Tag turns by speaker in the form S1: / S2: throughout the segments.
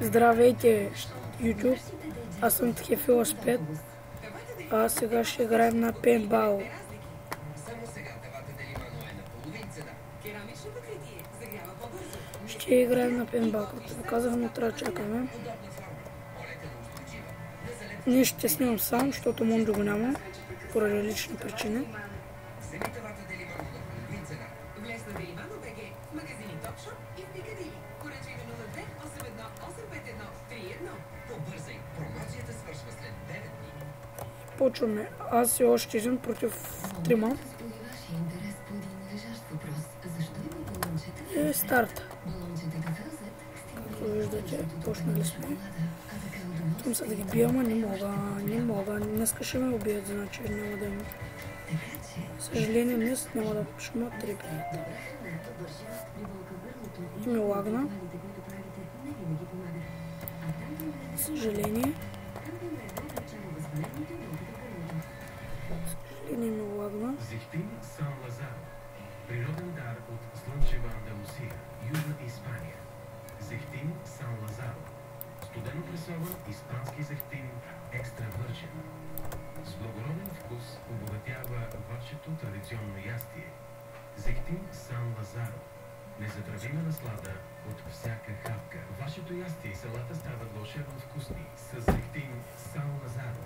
S1: Здравейте, YouTube! Аз съм Тхефила Спет, а сега ще играем на пейнтбал. Ще играем на пейнтбал, както ви казах, но трябва да чакаме. Ние ще снимам сам, защото Мондо го няма, поради лични причини. Почваме. Аз и още един против трима. И старт. Както виждате, почнали сме. Там са да ги бия, ама не мога. Днеска ще ме убият, значи няма да има. Съжаление, днес няма да шума 3 приятели. И ми лагна. Съжаление ми лагна.
S2: Зехтин Сан Лазаро. Природен дар от слънчева Андалусия, Южна Испания. Зехтин Сан Лазаро. Студено пресован испански зехтин екстра върчен. С благороден вкус обогатява вашето традиционно ястие. Зехтин Сан Лазаро. Незатравима наслада от всяка хапка. Вашето ястие и салата стават вълшебно вкусни с зехтин Сан Лазаро.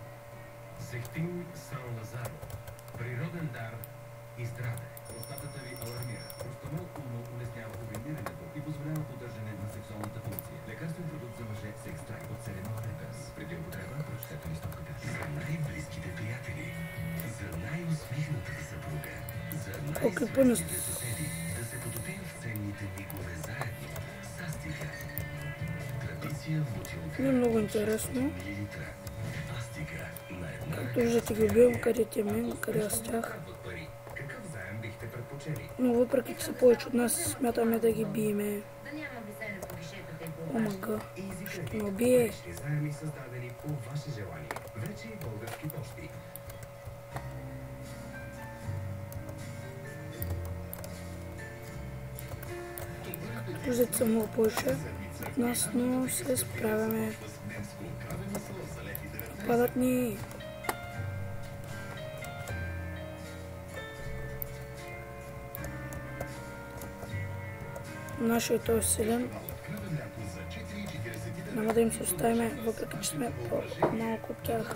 S2: Зехтин Сан Лазаро. Природен дар и здраве. Простатата ви алармира. Простамол Уно улеснява уринирането и позволява поддържане на сексуалната функция. Лекарствен продукт за мъже с екстракт от Селенол Пепес. Преди употреба прочетете листовката. За най-близките приятели. За най-усмихнатата съпруга. За най-светлите съседи. Да се потопим в ценните мигове заедно. Састига. Традиция в бутилка.
S1: Не много интересно.
S2: Астига.
S1: Както виждате ги убивам, къде те мен, къде аз тях. Но въпреки че са повече от нас, смятаме да ги биеме. Омага, ще ме убие. Виждате са много повече от нас, но се справяме. Падат ни. Нашият е силен. Няма да им се оставим, въпреки че сме по-малко от тях.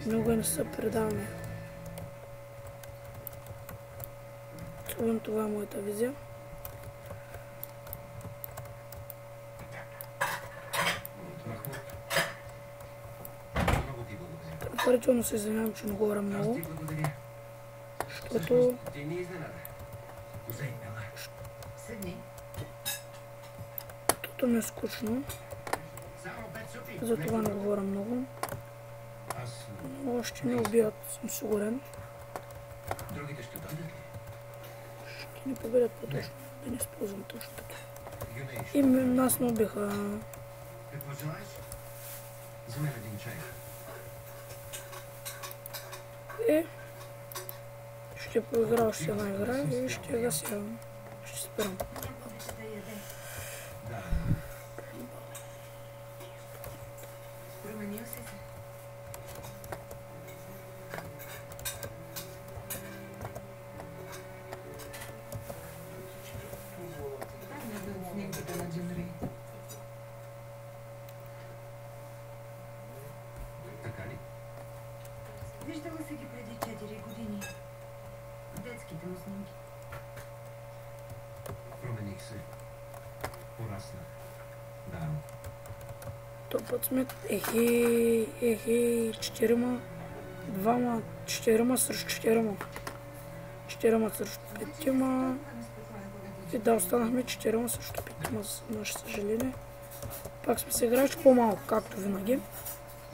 S1: Много не се предаваме. Това е моята визия. Предварително се извинявам, че не говоря много, защото ми е скучно, затова не говоря много, но ще не убият, съм сигурен. Ще ни победят по-точно, да не използвам точно така. И нас не убиха. И ще проигра още една игра и ще я гасявам. Ще спирам.
S3: Виждала се ги преди 4 години. Детските му снимки.
S2: Промених се. Пораснах. Да.
S1: То път сме четирима, двама, четирима срещу четирима. Четирима срещу петима. И да, останахме четирима срещу петима, за наше съжаление. Пак сме се играли по-малко, както винаги,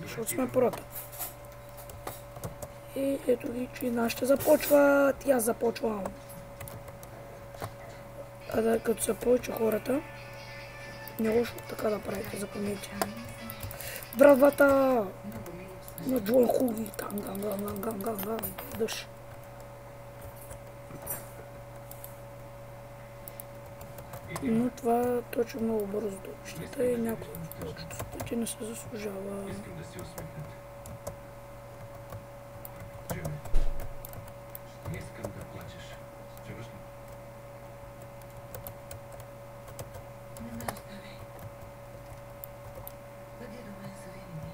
S1: защото сме прото. И ето ги, че нашите започват, и аз започвам. А да, като са повече хората, не лошо така да правите, запомнете. Бравата! На Джон Хуги, ган, дъж. Но това точи много бързо до общата и някой повечето пъти не се заслужава.
S2: Искам да си усмихнете. Джимми, не искам да плачеш. Чуваш ли?
S3: Не ме остави. Бъди до мен за винаги.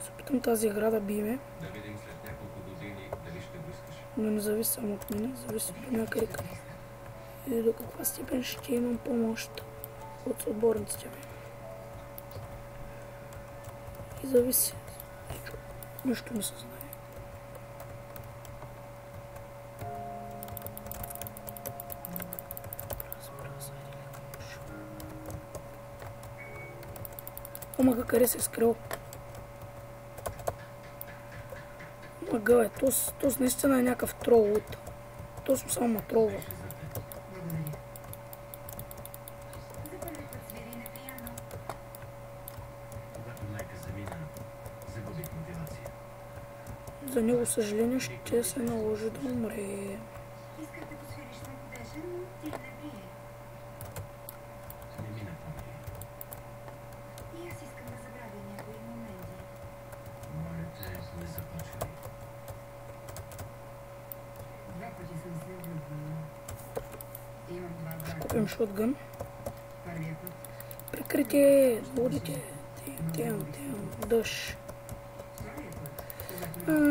S1: Се опитам тази игра да биме,
S2: Да видим след няколко години дали ще го искаш.
S1: но не зависи само от мен, зависи до някъде и до каква степен ще имам помощ от съотборниците ми. И зависи. Нищо не се знае. Омага, къде се е скрил? Омага, тос наистина е някакъв трол. Тос само ма тролва.
S3: Благодаря. За първи път свири на пиано.
S2: Когато майка замина, загубих мотивация.
S1: За него съжаление ще се наложи да умре.
S3: Исках да посвириш на годежа, но ти не прие.
S2: Не мина помни.
S3: И аз искам да забравя някои моменти.
S2: Моля те, не започвай.
S3: 2 пъти съм се влюбвала. Имам 2 брака.
S1: Купим шотгън.
S3: Първия път.
S1: Прикритие, водите. Дъжд.
S3: Втория път. Когато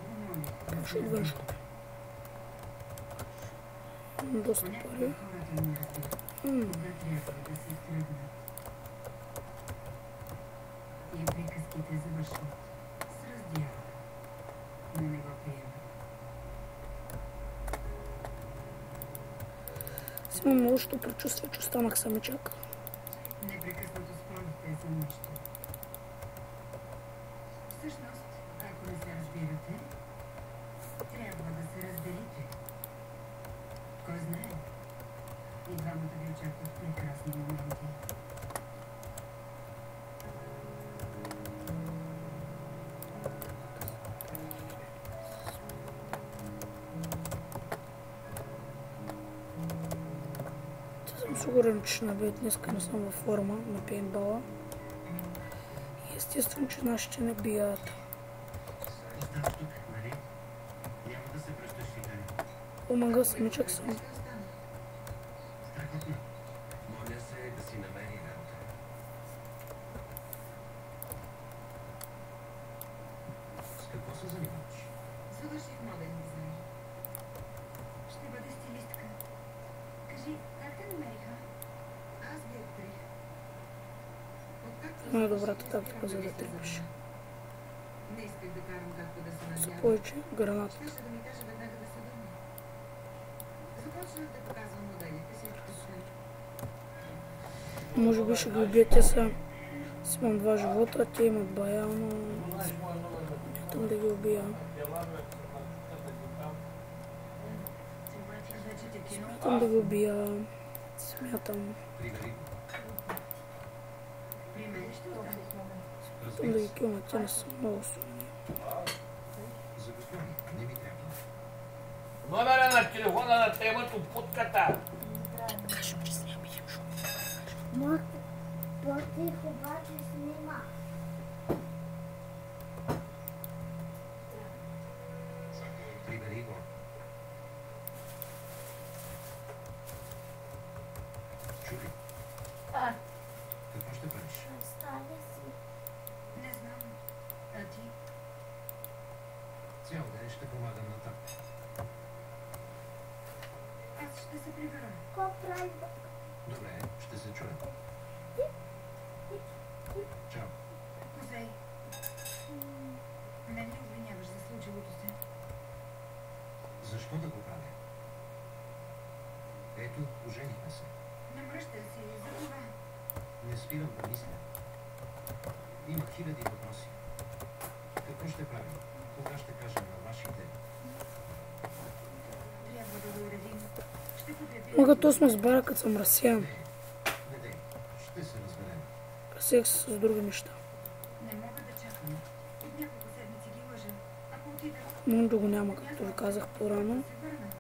S3: ме помолих.
S1: Шотгън ще купим. Доста пари.
S3: Хората не разбират. Кога трябва да се тръгнат. И приказките завършват с раздяла. Но не го приема.
S1: Си имам лошото предчувствие, че останах самичък.
S3: Непрекъснато спорите за нещо. Всъщност, ако не се разбирате, трябва да се разделите. Кой знае? И двамата ви очакват прекрасни моменти.
S1: Съм сигурен, че на бед днеска не съм във форма на пейнтбала. И естествено, че нашите не бият.
S2: Оставаш тук, нали? Няма да се връщаш в Италия.
S1: Омага, самичък съм.
S3: Ще остана.
S2: Страхотно. Моля се да си намери работа. С какво се занимаваш?
S3: Завърших моден дизайн. Ще бъде стилистка. Кажи, как те намериха? Аз ги открих. Откакто
S1: Най-добрата тактика, за да тръгваш.
S3: не исках да карам както да се
S1: С
S3: надявам.
S1: повече граната.
S3: Щеше да ми каже веднага да се върна. Започнах да показвам моделите си от късен.
S1: Може би ще ги убия, те са... Си имам 2 живота, те имат бая, но... Смятам да ги убия.
S3: Вече те кино.
S1: Смятам да ги убия. Смятам.
S2: Примери.
S3: При мен ще остане.
S1: Смятам да ги килна, те не са много силни.
S2: За господин, не ми трябва.
S4: Номера на телефона на темата от путката.
S1: Кажем, че снимам един шум.
S5: По-тихо обаче снима.
S2: Примери го. Чули, какво ще правиш?
S5: Представя си.
S3: Не знам. А ти?
S2: Цял ден ще помагам на там.
S3: Аз ще се прибера.
S5: Какво прави?
S2: Добре, ще се чуем. Чао.
S3: Козей, не ли обвиняваш за случилото се?
S2: Защо да го правя? Ето, оженихме се.
S3: Не мръщай си за това.
S2: Не спирам да мисля. Има хиляди въпроси. Какво ще правим? Кога ще кажем на вашите?
S3: Трябва да го уредим. Ще купя билет.
S1: Мога то сме с бара, като съм разсеян.
S2: Не дей, ще се разберем.
S1: Разсеях се с други неща.
S3: Не мога да чакам. От няколко седмици ги лъжа. Ако отида,
S1: Мондо го няма, както ви казах по-рано.
S3: се